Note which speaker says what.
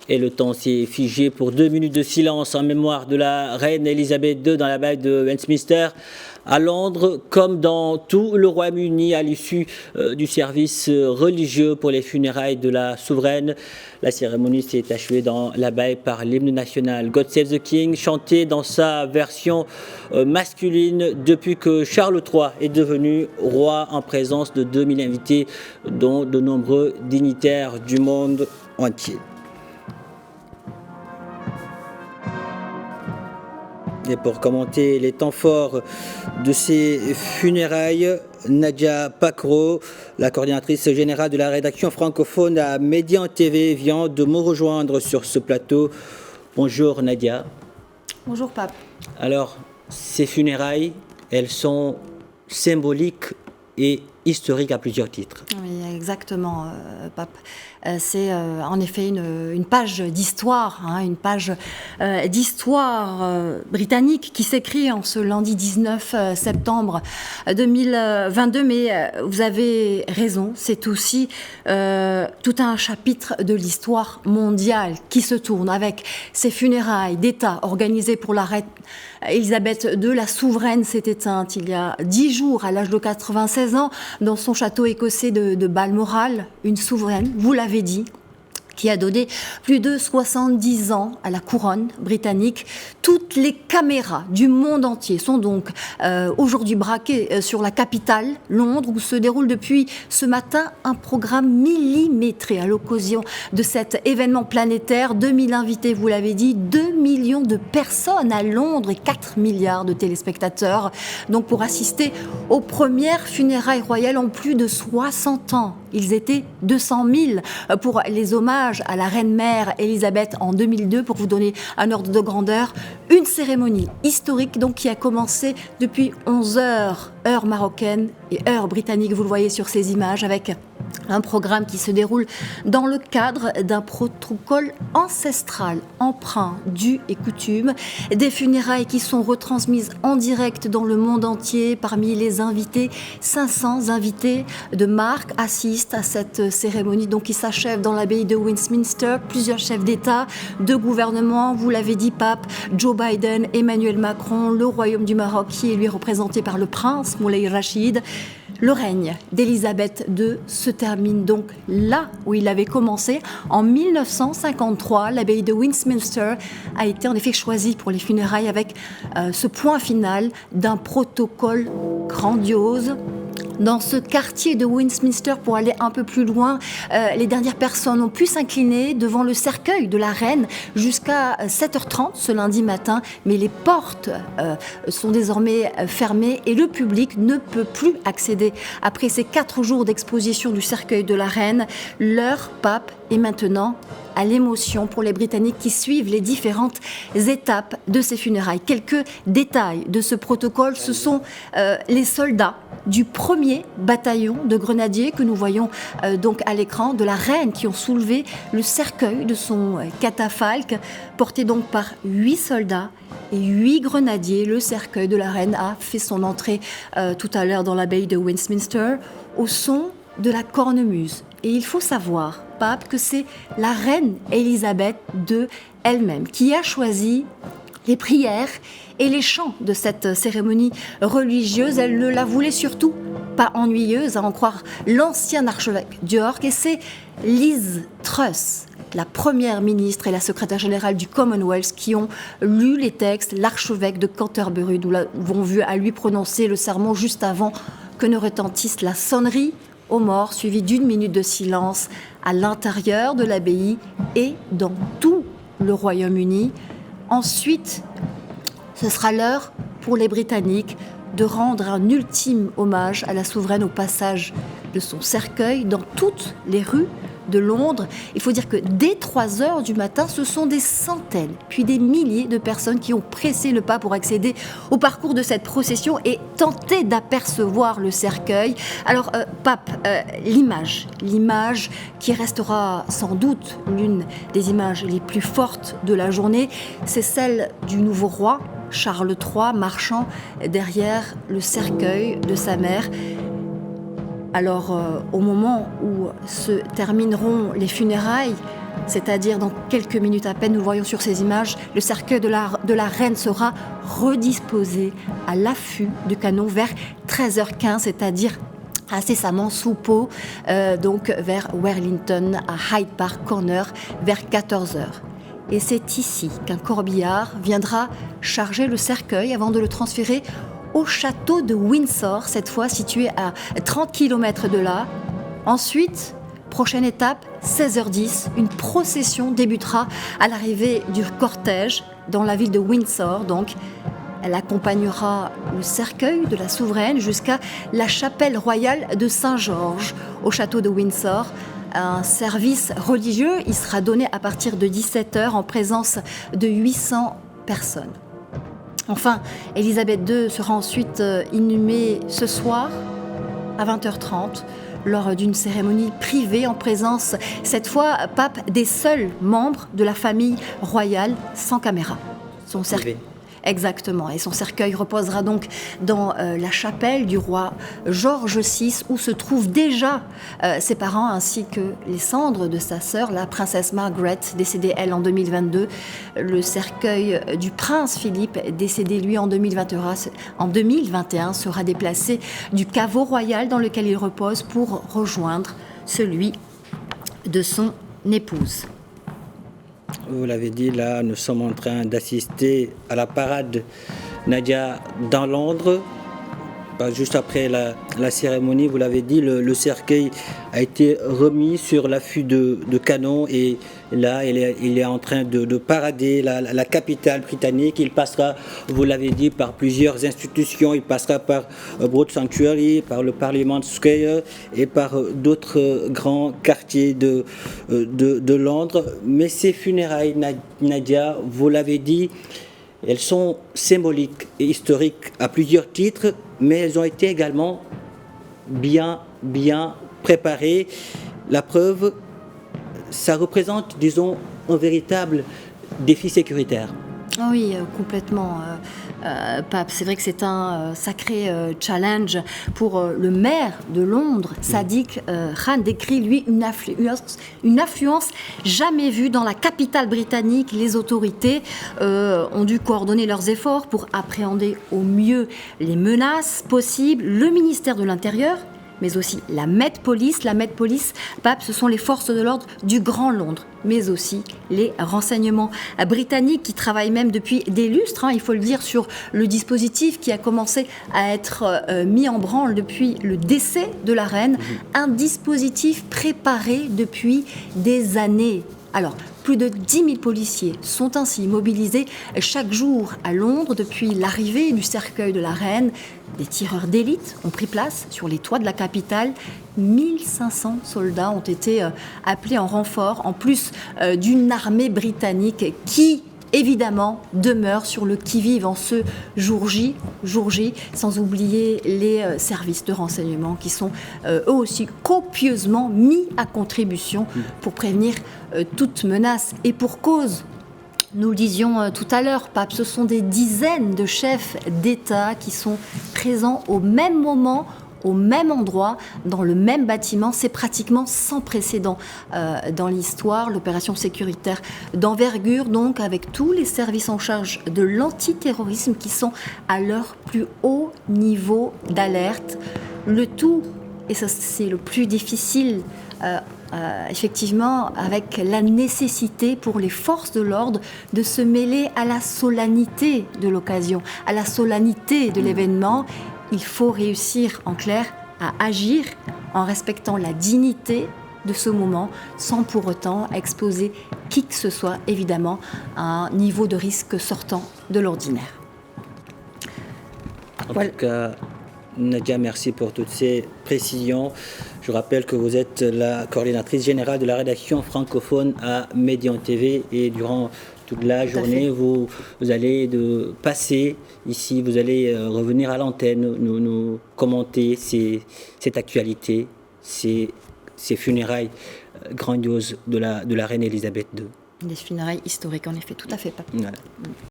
Speaker 1: Et le temps s'est figé pour 2 minutes de silence en mémoire de la reine Elisabeth II dans l'abbaye de Westminster à Londres, comme dans tout le Royaume-Uni à l'issue du service religieux pour les funérailles de la souveraine. La cérémonie s'est achevée dans l'abbaye par l'hymne national God Save the King, chanté dans sa version masculine depuis que Charles III est devenu roi en présence de 2000 invités, dont de nombreux dignitaires du monde entier. Et pour commenter les temps forts de ces funérailles, Nadia Pacro, la coordinatrice générale de la rédaction francophone à Médian TV, vient de me rejoindre sur ce plateau. Bonjour Nadia.
Speaker 2: Bonjour Pape.
Speaker 1: Alors, ces funérailles, elles sont symboliques et historiques à plusieurs titres.
Speaker 2: Oui, exactement, Pape. C'est en effet une page d'histoire, une page d'histoire britannique qui s'écrit en ce lundi 19 septembre 2022. Mais vous avez raison, c'est aussi tout un chapitre de l'histoire mondiale qui se tourne avec ces funérailles d'État organisées pour la reine Elisabeth II. La souveraine s'est éteinte il y a 10 jours à l'âge de 96 ans dans son château écossais de Balmoral. Une souveraine, vous l'avez dit, qui a donné plus de 70 ans à la couronne britannique. Toutes les caméras du monde entier sont donc aujourd'hui braquées sur la capitale, Londres, où se déroule depuis ce matin un programme millimétré à l'occasion de cet événement planétaire. 2000 invités, vous l'avez dit, 2 millions de personnes à Londres et 4 milliards de téléspectateurs. Donc pour assister aux premières funérailles royales en plus de 60 ans. Ils étaient 200 000 pour les hommages à la reine-mère Elisabeth en 2002, pour vous donner un ordre de grandeur. Une cérémonie historique donc qui a commencé depuis 11 heures, heure marocaine et heure britannique, vous le voyez sur ces images, avec un programme qui se déroule dans le cadre d'un protocole ancestral, emprunt, dû et coutume. Des funérailles qui sont retransmises en direct dans le monde entier. Parmi les invités, 500 invités de marque assistent à cette cérémonie donc qui s'achève dans l'abbaye de Westminster. Plusieurs chefs d'État, de gouvernement, vous l'avez dit, Pape, Joe Biden, Emmanuel Macron, le Royaume du Maroc qui est lui représenté par le prince Moulay Rachid. Le règne d'Elisabeth II se termine donc là où il avait commencé. En 1953, l'abbaye de Westminster a été en effet choisie pour les funérailles avec ce point final d'un protocole grandiose. Dans ce quartier de Westminster, pour aller un peu plus loin, les dernières personnes ont pu s'incliner devant le cercueil de la reine jusqu'à 7h30 ce lundi matin. Mais les portes sont désormais fermées et le public ne peut plus accéder. Après ces 4 jours d'exposition du cercueil de la reine, l'heure, Pape, est maintenant à l'émotion pour les Britanniques qui suivent les différentes étapes de ces funérailles. Quelques détails de ce protocole, ce sont les soldats du 1er bataillon de grenadiers que nous voyons donc à l'écran, de la reine, qui ont soulevé le cercueil de son catafalque, porté donc par 8 soldats et 8 grenadiers. Le cercueil de la reine a fait son entrée tout à l'heure dans l'abbaye de Westminster au son de la cornemuse. Et il faut savoir, Pape, que c'est la reine Elisabeth II elle-même qui a choisi les prières et les chants de cette cérémonie religieuse. Elle ne la voulait surtout pas ennuyeuse, à en croire l'ancien archevêque d'York. Et c'est Liz Truss, la première ministre et la secrétaire générale du Commonwealth, qui ont lu les textes. L'archevêque de Canterbury, nous l'avons vu à lui prononcer le sermon juste avant que ne retentisse la sonnerie aux morts, suivi d'1 minute de silence à l'intérieur de l'abbaye et dans tout le Royaume-Uni. Ensuite, ce sera l'heure pour les Britanniques de rendre un ultime hommage à la souveraine au passage de son cercueil dans toutes les rues de Londres. Il faut dire que dès 3 heures du matin, ce sont des centaines, puis des milliers de personnes qui ont pressé le pas pour accéder au parcours de cette procession et tenter d'apercevoir le cercueil. Alors, Pape, l'image qui restera sans doute l'une des images les plus fortes de la journée, c'est celle du nouveau roi, Charles III, marchant derrière le cercueil de sa mère. Alors, au moment où se termineront les funérailles, c'est-à-dire dans quelques minutes à peine, nous le voyons sur ces images, le cercueil de la reine sera redisposé à l'affût du canon vers 13h15, c'est-à-dire incessamment sous Pau, donc vers Wellington, à Hyde Park Corner, vers 14h. Et c'est ici qu'un corbillard viendra charger le cercueil avant de le transférer au château de Windsor, cette fois situé à 30 km de là. Ensuite, prochaine étape, 16h10, une procession débutera à l'arrivée du cortège dans la ville de Windsor. Donc, elle accompagnera le cercueil de la souveraine jusqu'à la chapelle royale de Saint-Georges au château de Windsor. Un service religieux, il sera donné à partir de 17h en présence de 800 personnes. Enfin, Élisabeth II sera ensuite inhumée ce soir à 20h30 lors d'une cérémonie privée en présence, cette fois, pape, des seuls membres de la famille royale sans caméra. Son cercueil. Exactement, et son cercueil reposera donc dans la chapelle du roi George VI, où se trouvent déjà ses parents ainsi que les cendres de sa sœur, la princesse Margaret, décédée elle en 2022, le cercueil du prince Philippe, décédé lui en 2021, sera déplacé du caveau royal dans lequel il repose pour rejoindre celui de son épouse.
Speaker 1: Vous l'avez dit, là, nous sommes en train d'assister à la parade Nadia dans Londres. Juste après la cérémonie, vous l'avez dit, le cercueil a été remis sur l'affût de canon et là, il est en train de parader la capitale britannique. Il passera, vous l'avez dit, par plusieurs institutions. Il passera par Broad Sanctuary, par le Parliament Square et par d'autres grands quartiers de Londres. Mais ces funérailles, Nadia, vous l'avez dit, elles sont symboliques et historiques à plusieurs titres, mais elles ont été également bien préparées. La preuve, ça représente, disons, un véritable défi sécuritaire.
Speaker 2: Oui, complètement, Pape. C'est vrai que c'est un sacré challenge pour le maire de Londres, Sadiq Khan, décrit lui une affluence jamais vue dans la capitale britannique. Les autorités ont dû coordonner leurs efforts pour appréhender au mieux les menaces possibles. Le ministère de l'Intérieur, mais aussi la Met Police. La Met Police, Pape, ce sont les forces de l'ordre du Grand Londres, mais aussi les renseignements britanniques qui travaillent même depuis des lustres, il faut le dire, sur le dispositif qui a commencé à être mis en branle depuis le décès de la reine. Un dispositif préparé depuis des années. Alors, plus de 10 000 policiers sont ainsi mobilisés chaque jour à Londres depuis l'arrivée du cercueil de la reine. Des tireurs d'élite ont pris place sur les toits de la capitale. 1500 soldats ont été appelés en renfort, en plus d'une armée britannique qui, évidemment, demeure sur le qui-vive en ce jour J, sans oublier les services de renseignement qui sont eux aussi copieusement mis à contribution pour prévenir toute menace. Et pour cause, nous le disions tout à l'heure, Pape, ce sont des dizaines de chefs d'État qui sont présents au même moment, au même endroit, dans le même bâtiment. C'est pratiquement sans précédent dans l'histoire. L'opération sécuritaire d'envergure, donc, avec tous les services en charge de l'antiterrorisme qui sont à leur plus haut niveau d'alerte. Le tout, et ça c'est le plus difficile, effectivement, avec la nécessité pour les forces de l'ordre de se mêler à la solennité de l'occasion, à la solennité de l'événement. Il faut réussir, en clair, à agir en respectant la dignité de ce moment, sans pour autant exposer qui que ce soit, évidemment, à un niveau de risque sortant de l'ordinaire.
Speaker 1: En tout cas, Nadia, merci pour toutes ces précisions. Je rappelle que vous êtes la coordinatrice générale de la rédaction francophone à Médian TV et durant toute la journée, vous allez passer ici, vous allez revenir à l'antenne, nous commenter cette actualité, ces funérailles grandioses de la reine Elisabeth II.
Speaker 2: Des funérailles historiques, en effet, tout à fait.
Speaker 1: Voilà.